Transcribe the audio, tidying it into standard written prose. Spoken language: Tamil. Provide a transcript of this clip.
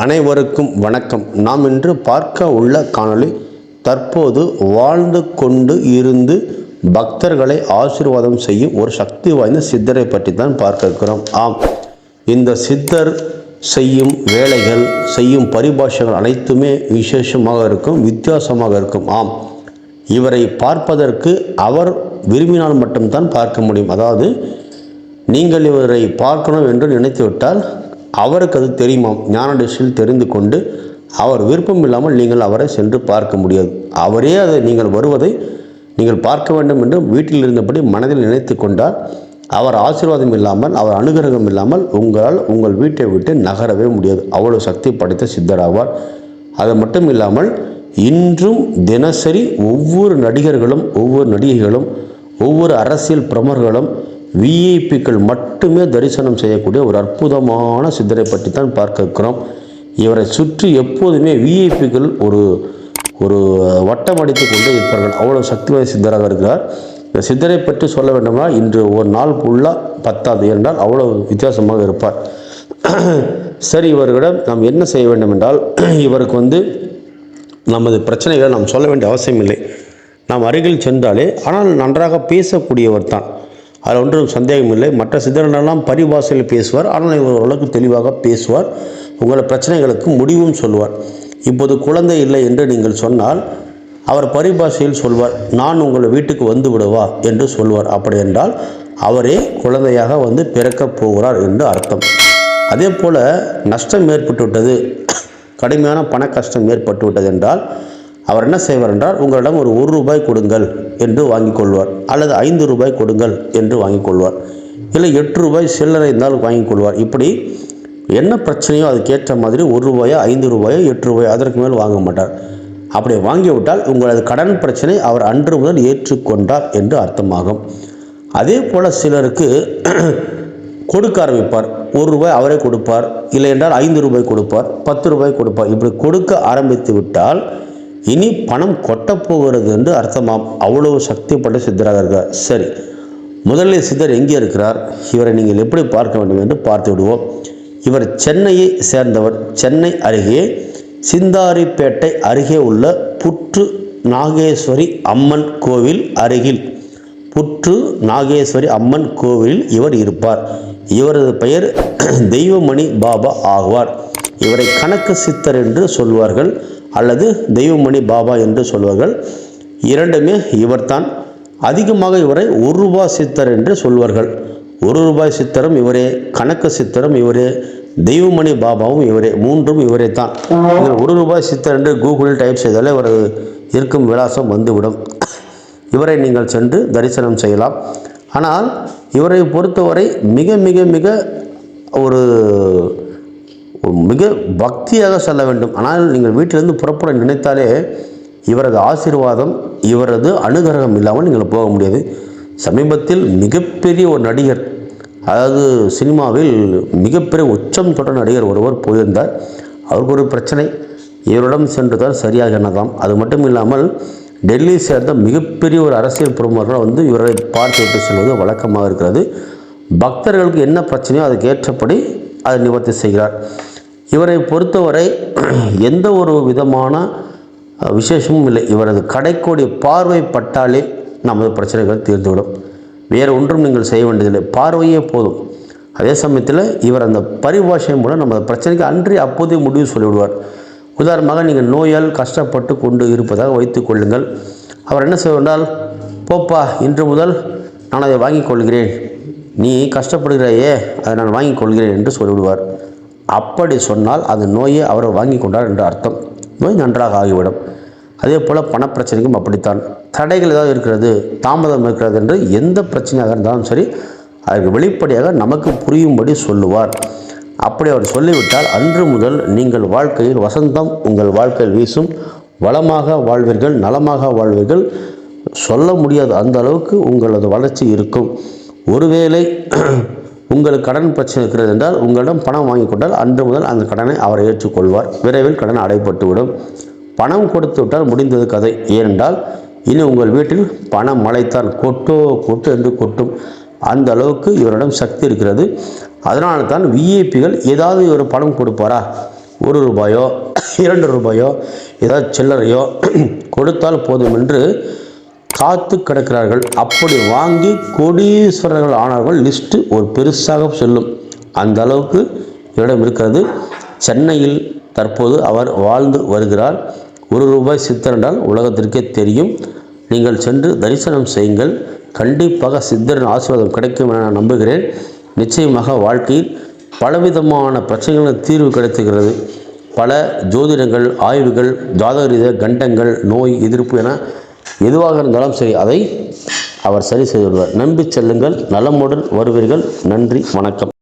அனைவருக்கும் வணக்கம். நாம் இன்று பார்க்க உள்ள காணொளி தற்போது வாழ்ந்து கொண்டு இருந்து பக்தர்களை ஆசீர்வாதம் செய்யும் ஒரு சக்தி வாய்ந்த சித்தரை பற்றி தான் பார்க்க இருக்கிறோம். ஆம், இந்த சித்தர் செய்யும் வேலைகள், செய்யும் பரிபாஷைகள் அனைத்துமே விசேஷமாக இருக்கும், வித்தியாசமாக இருக்கும். ஆம், இவரை பார்ப்பதற்கு அவர் விரும்பினால் மட்டும்தான் பார்க்க முடியும். அதாவது நீங்கள் இவரை பார்க்கணும் என்று நினைத்துவிட்டால் அவருக்கு அது தெரியுமாம். ஞான திசையில் தெரிந்து கொண்டு அவர் விருப்பம் இல்லாமல் நீங்கள் அவரை சென்று பார்க்க முடியாது. அவரே அதை நீங்கள் வருவதை நீங்கள் பார்க்க வேண்டும் என்று வீட்டில் இருந்தபடி மனதில் நினைத்து கொண்டால் அவர் ஆசீர்வாதம் இல்லாமல், அவர் அனுகிரகம் இல்லாமல் உங்களால் உங்கள் வீட்டை விட்டு நகரவே முடியாது. அவ்வளவு சக்தி படைத்த சித்தராவார். அது மட்டும் இல்லாமல் இன்றும் தினசரி ஒவ்வொரு நடிகர்களும், ஒவ்வொரு நடிகைகளும், ஒவ்வொரு அரசியல் பிரமுகர்களும், விஐபிக்கள் மட்டுமே தரிசனம் செய்யக்கூடிய ஒரு அற்புதமான சித்தரை பற்றி தான் பார்க்க இருக்கிறோம். இவரை சுற்றி எப்போதுமே விஐபிக்கள் ஒரு ஒரு வட்டம் அடித்து கொண்டே இருப்பார்கள். அவ்வளோ சக்தி வாய்ந்த சித்தராக இருக்கிறார். இந்த சித்தரை பற்றி சொல்ல வேண்டும்னால் இன்று ஒரு நாள் ஃபுல்லாக பத்தாது என்றால் அவ்வளோ வித்தியாசமாக இருப்பார். சரி, இவர்களிடம் நாம் என்ன செய்ய வேண்டும் என்றால், இவருக்கு நமது பிரச்சனைகளை நாம் சொல்ல வேண்டிய அவசியம் இல்லை. நாம் அருகில் சென்றாலே, ஆனால் நன்றாக பேசக்கூடியவர் தான், அதில் ஒன்றும் சந்தேகம் இல்லை. மற்ற சித்தர்களெல்லாம் பரிபாஷையில் பேசுவார், ஆனால் இவர் ஓரளவுக்கு தெளிவாக பேசுவார். உங்கள் பிரச்சனைகளுக்கு முடிவும் சொல்வார். இப்போது குழந்தை இல்லை என்று நீங்கள் சொன்னால் அவர் பரிபாஷையில் சொல்வார், நான் உங்கள் வீட்டுக்கு வந்து விடுவா என்று சொல்வார். அப்படி என்றால் அவரே குழந்தையாக பிறக்கப் போகிறார் என்று அர்த்தம். அதே போல் நஷ்டம் ஏற்பட்டுவிட்டது, கடுமையான பண கஷ்டம் ஏற்பட்டுவிட்டது என்றால் அவர் என்ன செய்வார் என்றால், உங்களிடம் ஒரு ரூபாய் கொடுங்கள் என்று வாங்கிக் கொள்வார், அல்லது 5 ரூபாய் கொடுங்கள் என்று வாங்கிக் கொள்வார், இல்லை 8 ரூபாய் சில்லறை இருந்தால் வாங்கிக் கொள்வார். இப்படி என்ன பிரச்சனையோ அதுக்கேற்ற மாதிரி 1 ரூபாயோ 5 ரூபாயோ 8 ரூபாயோ அதற்கு மேல் வாங்க மாட்டார். அப்படி வாங்கிவிட்டால் உங்களது கடன் பிரச்சனை அவர் அன்று முதல் ஏற்றுக்கொண்டார் என்று அர்த்தமாகும். அதே போல் சிலருக்கு கொடுக்க ஆரம்பிப்பார். 1 ரூபாய் அவரே கொடுப்பார், இல்லை என்றால் 5 ரூபாய் கொடுப்பார், 10 ரூபாய் கொடுப்பார். இப்படி கொடுக்க ஆரம்பித்து விட்டால் இனி பணம் கொட்டப்போகிறது என்று அர்த்தமாம். அவ்வளவு சக்தி பட்ட சித்தராக இருக்கிறார். சரி, முதலில் சித்தர் எங்கே இருக்கிறார், இவரை நீங்கள் எப்படி பார்க்க வேண்டும் என்று பார்த்து விடுவோம். இவர் சென்னையை சேர்ந்தவர். சென்னை அருகே சிந்தாரிப்பேட்டை அருகே உள்ள புற்று நாகேஸ்வரி அம்மன் கோவில் அருகில், புற்று நாகேஸ்வரி அம்மன் கோவிலில் இவர் இருப்பார். இவரது பெயர் தெய்வமணி பாபா ஆகுவார். இவரை கணக்கு சித்தர் என்று சொல்வார்கள், அல்லது தெய்வமணி பாபா என்று சொல்வார்கள். இரண்டுமே இவர்தான். அதிகமாக இவரை 1 ரூபாய் சித்தர் என்று சொல்வார்கள். 1 ரூபாய் சித்தரும் இவரே, கணக்கு சித்தரும் இவரே, தெய்வமணி பாபாவும் இவரே, மூன்றும் இவரே தான். 1 ரூபாய் சித்தர் என்று கூகுளில் டைப் செய்தாலே இவர் இருக்கும் விலாசம் வந்துவிடும். இவரை நீங்கள் சென்று தரிசனம் செய்யலாம். ஆனால் இவரை பொறுத்தவரை மிக மிக மிக ஒரு மிக பக்தியாக செல்ல வேண்டும். ஆனால் நீங்கள் வீட்டிலிருந்து புறப்பட நினைத்தாலே இவரது ஆசீர்வாதம், இவரது அனுகிரகம் இல்லாமல் நீங்கள் போக முடியாது. சமீபத்தில் மிகப்பெரிய ஒரு நடிகர், அதாவது சினிமாவில் மிகப்பெரிய உச்சம் தொட்ட நடிகர் ஒருவர் போயிருந்தார். அவருக்கு ஒரு பிரச்சனை, இவரிடம் சென்று தான் சரியாகினதாம். அது மட்டும் இல்லாமல் டெல்லி சேர்ந்த மிகப்பெரிய ஒரு அரசியல் பிரமுகர்கள் இவரை பார்த்து விட்டு செல்வது வழக்கமாக இருக்கிறது. பக்தர்களுக்கு என்ன பிரச்சனையோ அதுக்கு ஏற்றபடி அதை நிவர்த்தி செய்கிறார். இவரை பொறுத்தவரை எந்த ஒரு விதமான விசேஷமும் இல்லை. இவரது கடைக்கோடி பார்வை பட்டாலே நமது பிரச்சனைகள் தீர்ந்துவிடும். வேறு ஒன்றும் நீங்கள் செய்ய வேண்டியதில்லை, பார்வையே போதும். அதே சமயத்தில் இவர் அந்த பரிபாஷை மூலம் நமது பிரச்சனைக்கு அன்றே அப்போதே முடிவு சொல்லிவிடுவார். உதாரணமாக நீங்கள் நோயால் கஷ்டப்பட்டு கொண்டு இருப்பதாக வைத்து கொள்ளுங்கள். அவர் என்ன செய்வார், போப்பா, இன்று முதல் நான் அதை வாங்கிக் கொள்கிறேன், நீ கஷ்டப்படுகிறாயே அதை நான் வாங்கிக் கொள்கிறேன் என்று சொல்லிவிடுவார். அப்படி சொன்னால் அந்த நோயை அவர் வாங்கி கொண்டார் என்று அர்த்தம். நோய் நன்றாக ஆகிவிடும். அதே போல் பணப்பிரச்சனைக்கும் அப்படித்தான். தடைகள் ஏதாவது இருக்கிறது, தாமதம் இருக்கிறது என்று எந்த பிரச்சனையாக இருந்தாலும் சரி, அதற்கு வெளிப்படையாக நமக்கு புரியும்படி சொல்லுவார். அப்படி அவர் சொல்லிவிட்டால் அன்று முதல் நீங்கள் வாழ்க்கையில் வசந்தம் உங்கள் வாழ்க்கையில் வீசும். வளமாக வாழ்வீர்கள், நலமாக வாழ்வீர்கள். சொல்ல முடியாது அந்த அளவுக்கு உங்களது வளர்ச்சி இருக்கும். ஒருவேளை உங்களுக்கு கடன் பிரச்சனை இருக்கிறது என்றால் உங்களிடம் பணம் வாங்கி கொண்டால் அன்று முதல் அந்த கடனை அவர் ஏற்றுக்கொள்வார். விரைவில் கடன் அடைப்பட்டுவிடும். பணம் கொடுத்து விட்டால் முடிந்தது கதை. ஏனென்றால் இனி உங்கள் வீட்டில் பணம் மழைத்தான், கொட்டு என்று கொட்டும். அந்த அளவுக்கு இவரிடம் சக்தி இருக்கிறது. அதனால தான் விஐபிகள் ஏதாவது ஒரு பணம் கொடுப்பாரா, ரூபாயோ 2 ரூபாயோ ஏதாவது சில்லறையோ கொடுத்தால் போதும் என்று காத்து கிடக்கிறார்கள். அப்படி வாங்கி கோடீஸ்வரர்கள் ஆனவர்கள் லிஸ்ட்டு ஒரு பெருசாக செல்லும். அந்த அளவுக்கு இடம் இருக்கிறது. சென்னையில் தற்போது அவர் வாழ்ந்து வருகிறார். 1 ரூபாய் சித்தர் என்றால் உலகத்திற்கே தெரியும். நீங்கள் சென்று தரிசனம் செய்யுங்கள். கண்டிப்பாக சித்தரின் ஆசீர்வாதம் கிடைக்கும் என நான் நம்புகிறேன். நிச்சயமாக வாழ்க்கையில் பலவிதமான பிரச்சனைகளுக்கு தீர்வு கிடைத்துகிறது. பல ஜோதிடங்கள், ஆய்வுகள், ஜாதக ரீதியாக கண்டங்கள், நோய் எதிர்ப்பு என எதுவாக இருந்தாலும் சரி, அதை அவர் சரி செய்து விடுவார். நம்பி செல்லுங்கள். நலமுடன் வருவீர்கள். நன்றி, வணக்கம்.